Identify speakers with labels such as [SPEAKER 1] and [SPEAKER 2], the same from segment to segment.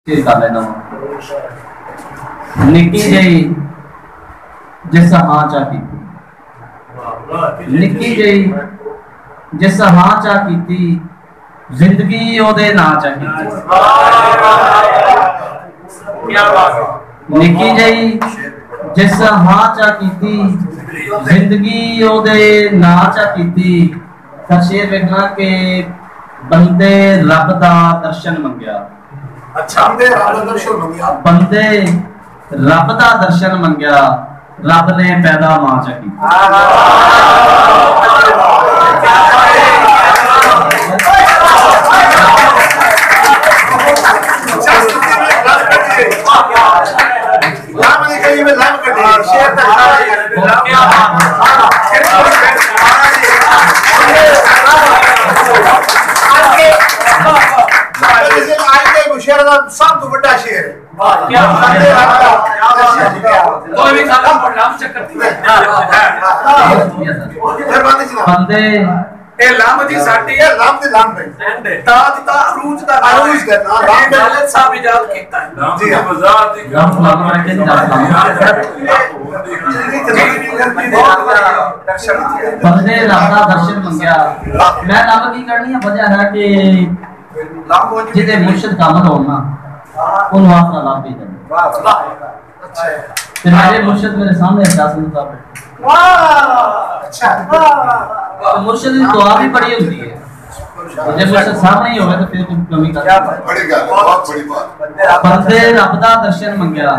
[SPEAKER 1] कर लेना निक्की जी जिस हाँ चा की निक्की जी जिस हाँ चा की जिंदगी ओदे ना चा की निक्की जी जिस हाँ चा की जिंदगी ओदे ना चा की शेर वेखना के बंदे रब दा दर्शन मंगया।
[SPEAKER 2] अच्छा
[SPEAKER 1] बंदे रब दा दर्शन मंगया रब ने पैदा मां चा की।
[SPEAKER 2] सब तो बड़ा शेर
[SPEAKER 1] बंदे
[SPEAKER 2] ए लाम जी साडी ए लाम दे लाम पे ता ता अरूज दा अरूज करना लाम दे खालिद साहब इजाद कीता है जी बाजार दी
[SPEAKER 1] राम सलाम रखे बंदे रब दा दर्शन मंगया। मैं रब की करनी है वजह है कि जिदे मुर्शिद कामल हो ना उन वास्ता रब ही करनी। वाह वाह अच्छा ते मेरे मुर्शिद मेरे सामने इजाजत साहब वाह अच्छा तो मुर्शिद की दुआ भी बड़ी होती है जब मुर्शिद सामने ही होवे तो फिर कुछ कमी कर
[SPEAKER 2] बड़ी गल बहुत बड़ी बात।
[SPEAKER 1] बंदे रब दा दर्शन मंगया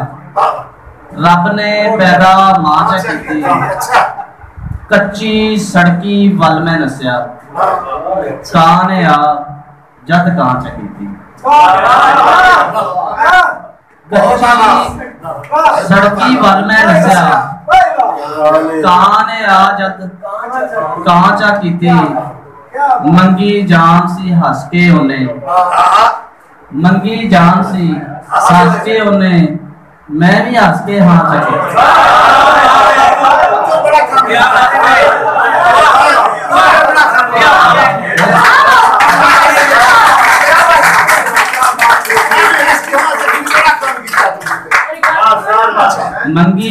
[SPEAKER 1] रब ने पैदा मां च कीती कच्ची सड़की वल में नसिया कान आ जद कां च कीती सड़की वल में नसिया कान आ जद कां च कीती मंगी जान सी हस के ओने मंगी जान सी हस के ओने मैं भी हस के हाँ चकी। मंगी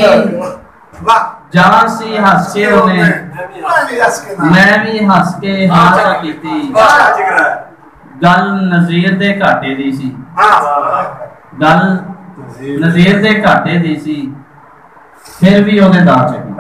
[SPEAKER 1] जान सी हस के ओने मैं भी हस के हाँ चकी थी। गल नज़ीर दे घाटे दी सी गल नज़ीर दे घाटे दी सी फिर भी ओदे दां चकी।